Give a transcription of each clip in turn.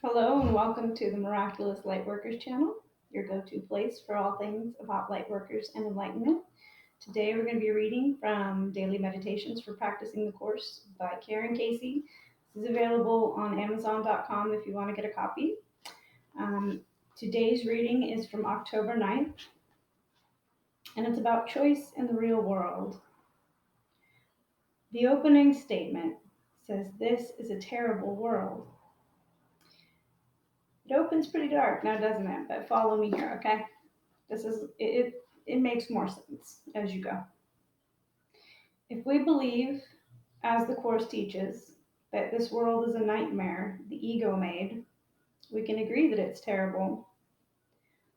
Hello and welcome to the Miraculous Lightworkers channel, your go-to place for all things about lightworkers and enlightenment. Today we're going to be reading from Daily Meditations for Practicing the Course by Karen Casey. This is available on Amazon.com if you want to get a copy. Today's reading is from October 9th, and it's about choice in the real world. The opening statement says, "This is a terrible world." It opens pretty dark now, doesn't it? But follow me here, okay? This is it. It makes more sense as you go. If we believe, as the Course teaches, that this world is a nightmare the ego made, we can agree that it's terrible.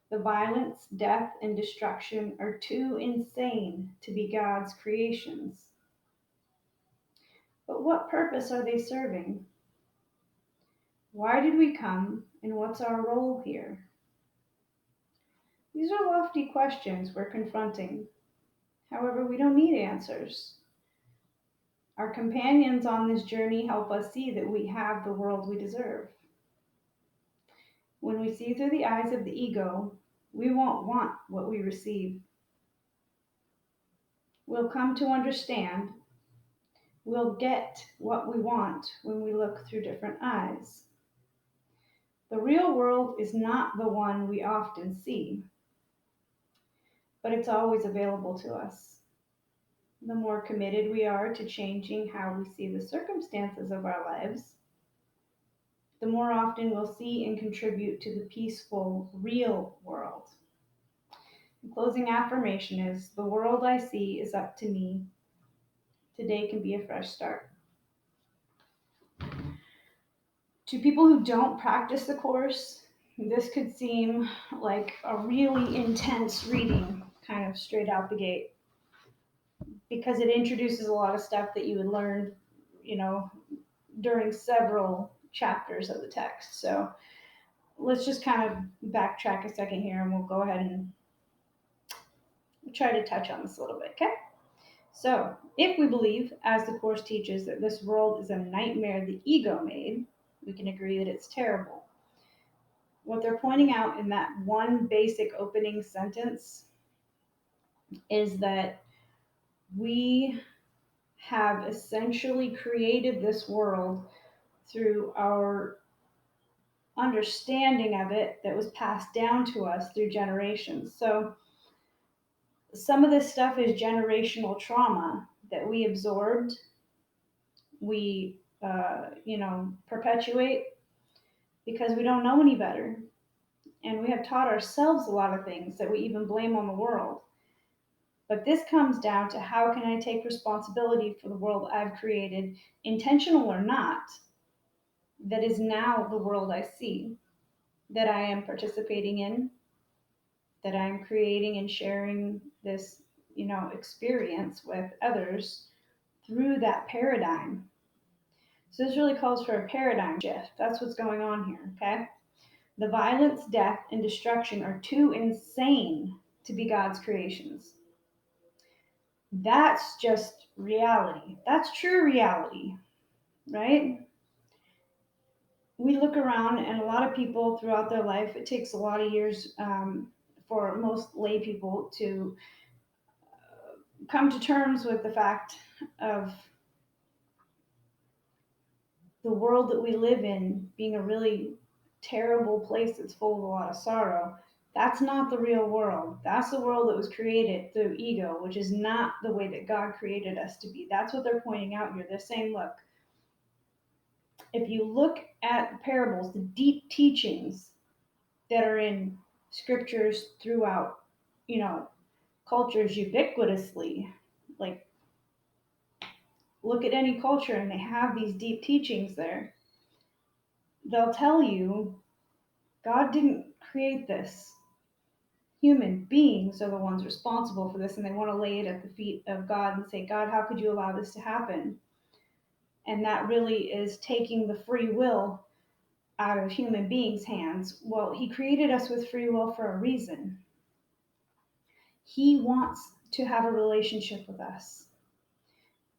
The violence, death, and destruction are too insane to be God's creations. But what purpose are they serving? Why did we come, and what's our role here? These are lofty questions we're confronting. However, we don't need answers. Our companions on this journey help us see that we have the world we deserve. When we see through the eyes of the ego, we won't want what we receive. We'll come to understand. We'll get what we want when we look through different eyes. The real world is not the one we often see, but it's always available to us. The more committed we are to changing how we see the circumstances of our lives, the more often we'll see and contribute to the peaceful, real world. The closing affirmation is, the world I see is up to me. Today can be a fresh start. To people who don't practice the Course, this could seem like a really intense reading, kind of straight out the gate, because it introduces a lot of stuff that you would learn, during several chapters of the text. So let's just kind of backtrack a second here and we'll go ahead and try to touch on this a little bit, okay? So, if we believe, as the Course teaches, that this world is a nightmare the ego made, we can agree that it's terrible. What they're pointing out in that one basic opening sentence is that we have essentially created this world through our understanding of it that was passed down to us through generations. So, some of this stuff is generational trauma that we absorbed, we perpetuate because we don't know any better. And we have taught ourselves a lot of things that we even blame on the world. But this comes down to, how can I take responsibility for the world I've created, intentional or not, that is now the world I see, that I am participating in, that I'm creating and sharing this, experience with others through that paradigm. So this really calls for a paradigm shift. That's what's going on here, okay? The violence, death, and destruction are too insane to be God's creations. That's just reality. That's true reality, right? We look around, and a lot of people throughout their life, it takes a lot of years for most lay people to come to terms with the fact of the world that we live in being a really terrible place that's full of a lot of sorrow. That's not the real world. That's the world that was created through ego, which is not the way that God created us to be. That's what they're pointing out here. They're saying, look, if you look at the parables, the deep teachings that are in scriptures throughout, cultures ubiquitously, like look at any culture and they have these deep teachings there. They'll tell you God didn't create this. Human beings are the ones responsible for this, and they want to lay it at the feet of God and say, God, how could you allow this to happen? And that really is taking the free will out of human beings' hands. Well, He created us with free will for a reason. He wants to have a relationship with us.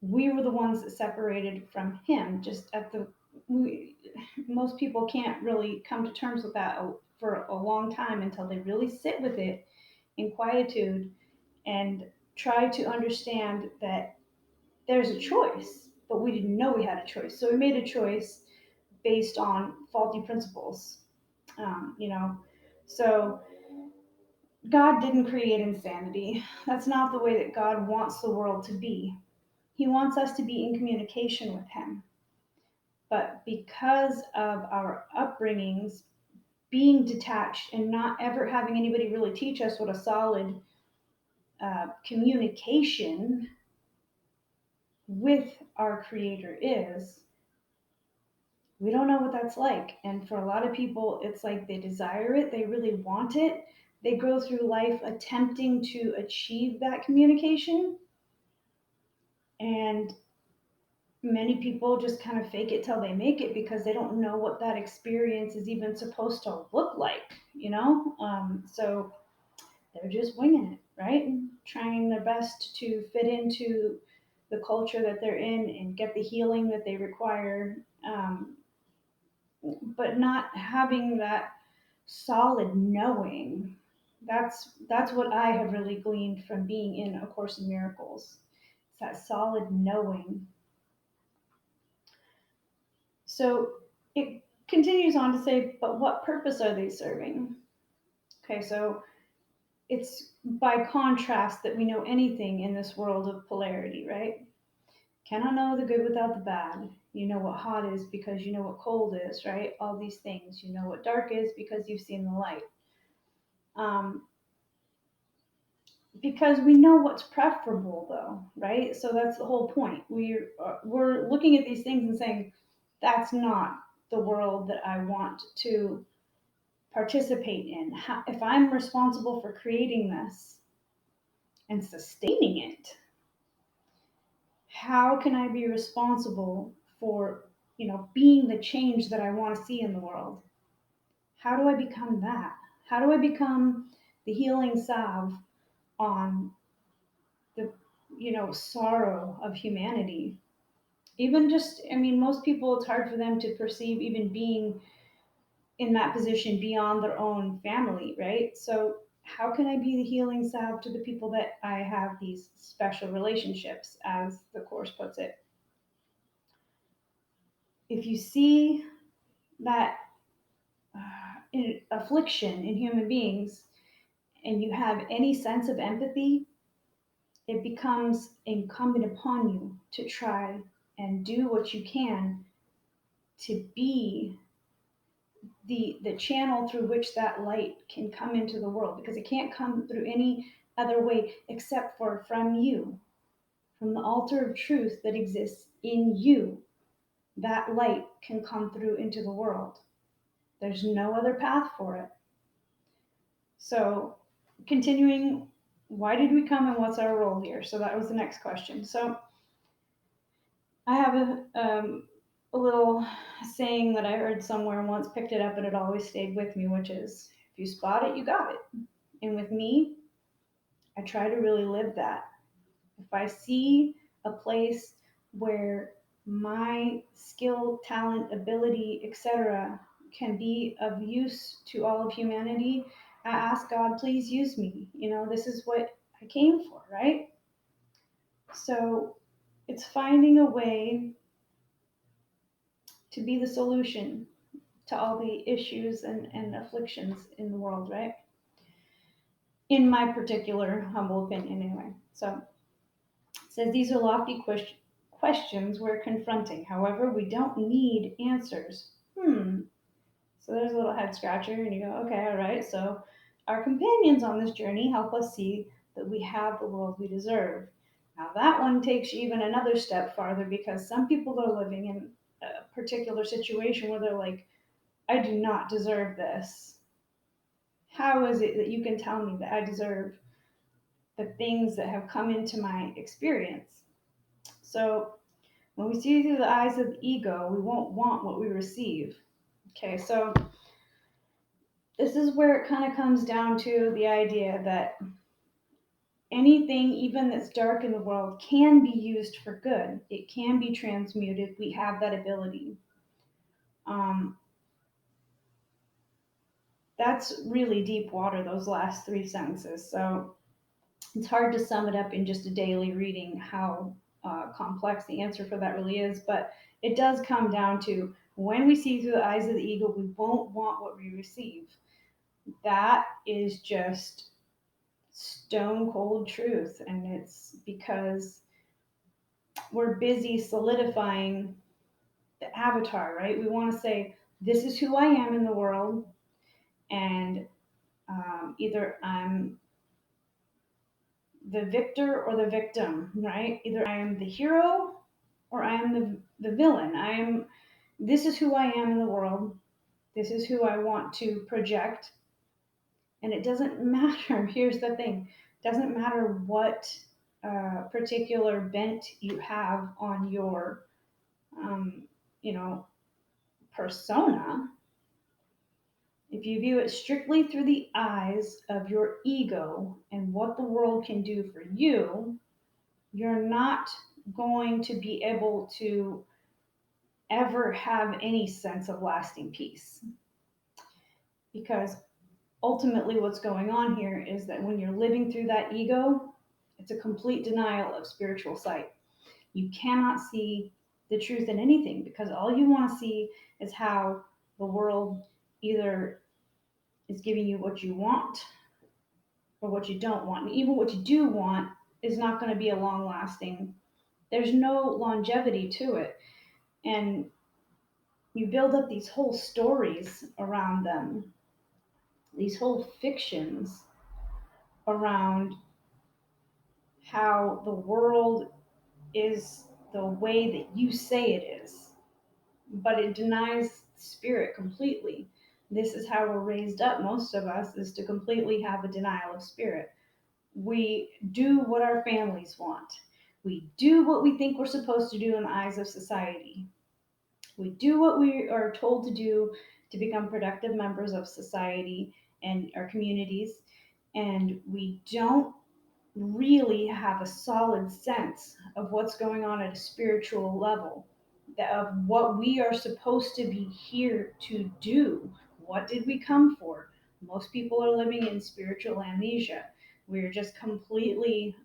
We were the ones that separated from Him just at the most people can't really come to terms with that for a long time until they really sit with it in quietude and try to understand that there's a choice, but we didn't know we had a choice. So we made a choice based on faulty principles, you know. So God didn't create insanity. That's not the way that God wants the world to be. He wants us to be in communication with Him. But because of our upbringings, being detached and not ever having anybody really teach us what a solid communication with our Creator is, we don't know what that's like. And for a lot of people, it's like they desire it, they really want it. They go through life attempting to achieve that communication. And many people just kind of fake it till they make it because they don't know what that experience is even supposed to look like, you know? So they're just winging it, right? Trying their best to fit into the culture that they're in and get the healing that they require, but not having that solid knowing. That's what I have really gleaned from being in A Course in Miracles. It's that solid knowing. So it continues on to say, but what purpose are they serving? Okay, so it's by contrast that we know anything in this world of polarity, right? Cannot know the good without the bad. You know what hot is because you know what cold is, right? All these things. You know what dark is because you've seen the light. Um, because we know what's preferable, though, right? So that's the whole point. We're looking at these things and saying, that's not the world that I want to participate in. If I'm responsible for creating this and sustaining it, how can I be responsible for, being the change that I want to see in the world? How do I become that? How do I become the healing salve on the, sorrow of humanity? Even just, I mean, most people, it's hard for them to perceive even being in that position beyond their own family, right? So how can I be the healing salve to the people that I have these special relationships, as the Course puts it? If you see that affliction in human beings and you have any sense of empathy, it becomes incumbent upon you to try and do what you can to be the channel through which that light can come into the world, because it can't come through any other way except for from you, from the altar of truth that exists in you. That light can come through into the world. There's no other path for it. So continuing, why did we come and what's our role here? So that was the next question. So I have a little saying that I heard somewhere and once, picked it up, and it always stayed with me, which is, if you spot it, you got it. And with me, I try to really live that. If I see a place where my skill, talent, ability, etc., can be of use to all of humanity, I ask God, please use me. This is what I came for, right? So it's finding a way to be the solution to all the issues and afflictions in the world, right? In my particular humble opinion, anyway. So it says these are lofty questions we're confronting. However, we don't need answers. So there's a little head scratcher, and you go, okay, all right. So our companions on this journey help us see that we have the world we deserve. Now that one takes you even another step farther, because some people are living in a particular situation where they're like, I do not deserve this. How is it that you can tell me that I deserve the things that have come into my experience? So when we see through the eyes of the ego, we won't want what we receive. Okay, so this is where it kind of comes down to the idea that anything, even that's dark in the world, can be used for good. It can be transmuted. We have that ability. That's really deep water, those last three sentences. So it's hard to sum it up in just a daily reading how complex the answer for that really is. But it does come down to when we see through the eyes of the ego, we won't want what we receive. That is just stone cold truth. And it's because we're busy solidifying the avatar, right? We want to say, this is who I am in the world. And either I'm the victor or the victim, right? Either I am the hero or I am the villain. This is who I am in the world. This is who I want to project. And it doesn't matter. Here's the thing. It doesn't matter what particular bent you have on your, um, you know, persona. If you view it strictly through the eyes of your ego and what the world can do for you, you're not going to be able to ever have any sense of lasting peace. Because ultimately, what's going on here is that when you're living through that ego, it's a complete denial of spiritual sight. You cannot see the truth in anything because all you want to see is how the world either is giving you what you want or what you don't want. And even what you do want is not going to be a long lasting, there's no longevity to it. And you build up these whole stories around them, these whole fictions around how the world is the way that you say it is, but it denies spirit completely. This is how we're raised up, most of us, is to completely have a denial of spirit. We do what our families want. We do what we think we're supposed to do in the eyes of society. We do what we are told to do to become productive members of society and our communities, and we don't really have a solid sense of what's going on at a spiritual level, of what we are supposed to be here to do. What did we come for? Most people are living in spiritual amnesia. We're just completely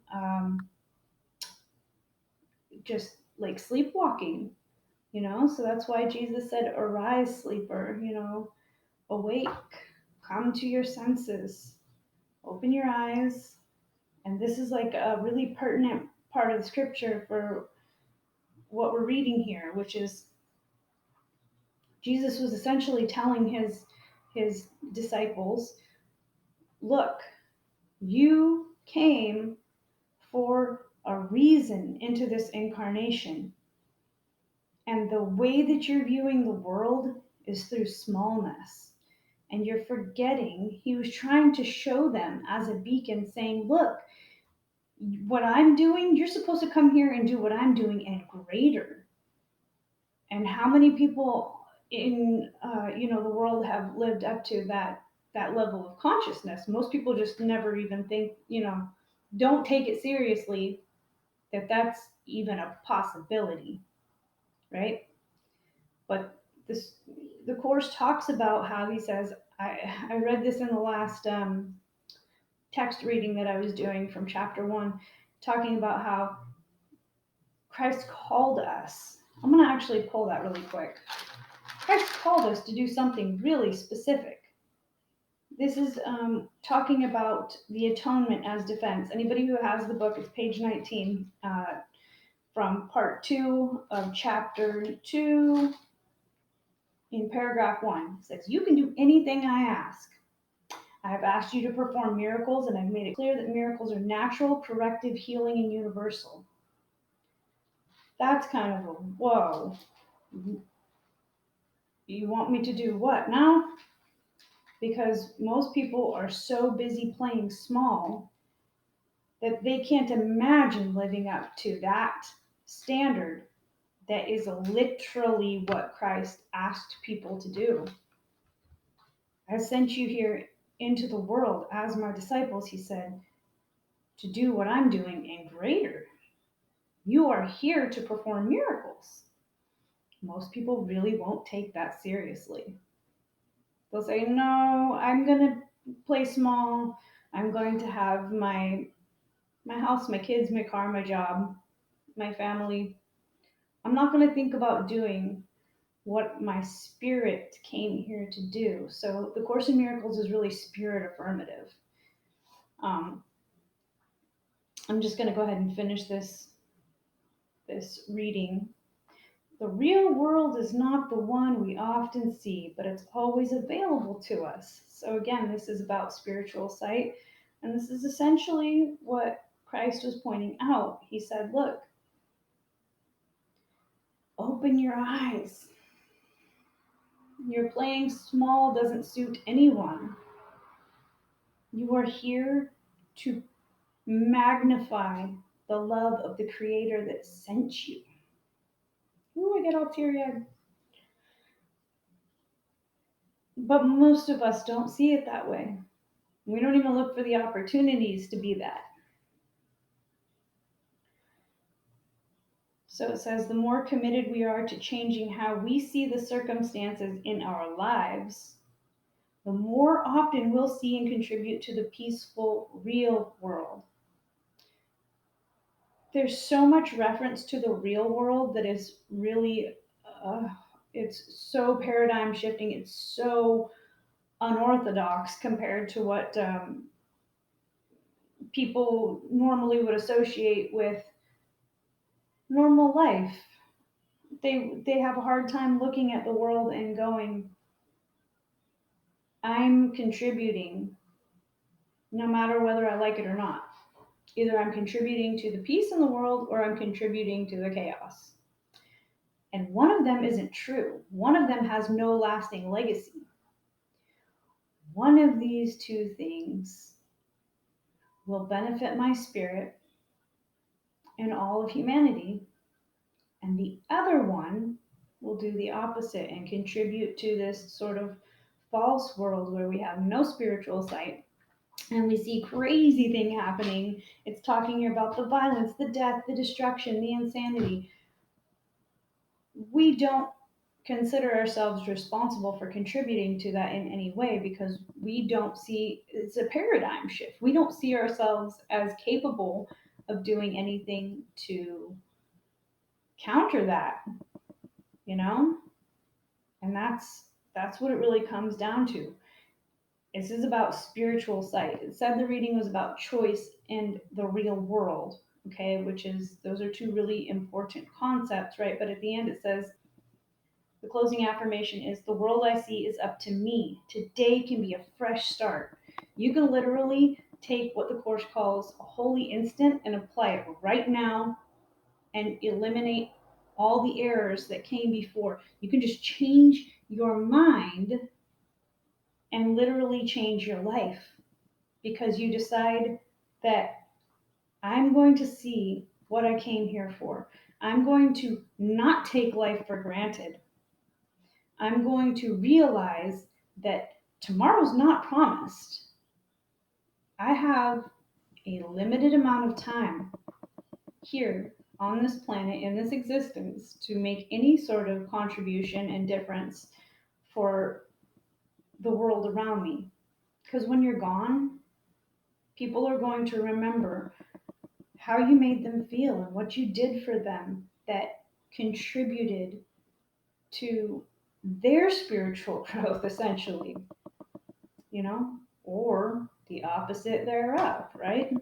just like sleepwalking, So that's why Jesus said, arise, sleeper, awake, come to your senses, open your eyes. And this is like a really pertinent part of the scripture for what we're reading here, which is Jesus was essentially telling his disciples, look, you came for a reason into this incarnation. And the way that you're viewing the world is through smallness. And you're forgetting, he was trying to show them as a beacon, saying, look, what I'm doing, you're supposed to come here and do what I'm doing and greater. And how many people in the world have lived up to that level of consciousness? Most people just never even think, don't take it seriously that that's even a possibility, right? But the course talks about how he says, I read this in the last text reading that I was doing from chapter 1, talking about how Christ called us. I'm going to actually pull that really quick. Christ called us to do something really specific. This is talking about the atonement as defense. Anybody who has the book, it's page 19 from part 2 of chapter 2 in paragraph 1. It says, you can do anything I ask. I have asked you to perform miracles, and I've made it clear that miracles are natural, corrective, healing, and universal. That's kind of a whoa. You want me to do what now? Because most people are so busy playing small that they can't imagine living up to that standard that is literally what Christ asked people to do. I sent you here into the world as my disciples, he said, to do what I'm doing and greater. You are here to perform miracles. most people really won't take that seriously. They'll say, no, I'm going to play small. I'm going to have my house, my kids, my car, my job, my family. I'm not going to think about doing what my spirit came here to do. So the Course in Miracles is really spirit affirmative. Um, I'm just going to go ahead and finish this reading. The real world is not the one we often see, but it's always available to us. So again, this is about spiritual sight, and this is essentially what Christ was pointing out. He said, look, open your eyes. Your playing small doesn't suit anyone. You are here to magnify the love of the Creator that sent you. Ooh, I get all teary-eyed. But most of us don't see it that way. We don't even look for the opportunities to be that. So it says, the more committed we are to changing how we see the circumstances in our lives, the more often we'll see and contribute to the peaceful, real world. There's so much reference to the real world that is really, it's so paradigm shifting. It's so unorthodox compared to what people normally would associate with normal life. They have a hard time looking at the world and going, I'm contributing no matter whether I like it or not. Either I'm contributing to the peace in the world or I'm contributing to the chaos. And one of them isn't true. One of them has no lasting legacy. One of these two things will benefit my spirit and all of humanity, and the other one will do the opposite and contribute to this sort of false world where we have no spiritual sight and we see crazy thing happening. It's talking about the violence, the death, the destruction, the insanity. We don't consider ourselves responsible for contributing to that in any way because we don't see, it's a paradigm shift. We don't see ourselves as capable of doing anything to counter that, you know? And that's what it really comes down to. This is about spiritual sight. It said the reading was about choice and the real world, okay, which is, those are two really important concepts, right? But at the end it says, the closing affirmation is, the world I see is up to me. Today can be a fresh start. You can literally take what the Course calls a holy instant and apply it right now and eliminate all the errors that came before. You can just change your mind and literally change your life because you decide that I'm going to see what I came here for. I'm going to not take life for granted. I'm going to realize that tomorrow's not promised. I have a limited amount of time here on this planet, in this existence, to make any sort of contribution and difference for the world around me. Because when you're gone, people are going to remember how you made them feel and what you did for them that contributed to their spiritual growth, essentially, you know, or the opposite thereof, right?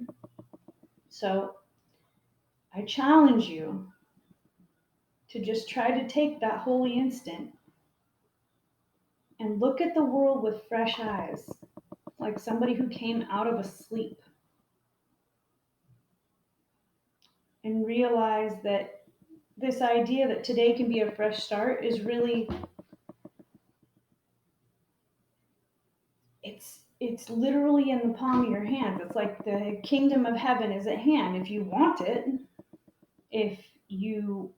So I challenge you to just try to take that holy instant and look at the world with fresh eyes, like somebody who came out of a sleep, and realize that this idea that today can be a fresh start is really, it's literally in the palm of your hands. It's like the kingdom of heaven is at hand if you want it. If you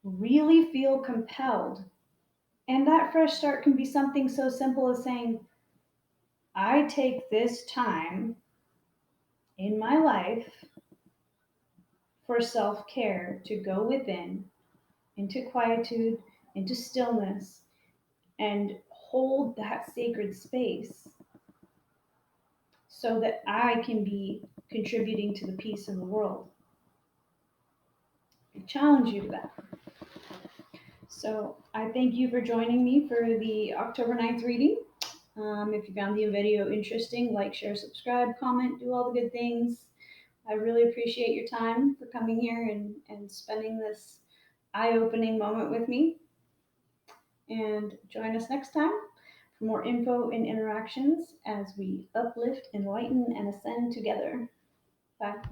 really feel compelled. And that fresh start can be something so simple as saying, I take this time in my life for self care to go within into quietude, into stillness, and hold that sacred space so that I can be contributing to the peace of the world. I challenge you to that. So I thank you for joining me for the October 9th reading. If you found the video interesting, like, share, subscribe, comment, do all the good things. I really appreciate your time for coming here and spending this eye-opening moment with me. And join us next time for more info and interactions as we uplift, enlighten, and ascend together. Bye.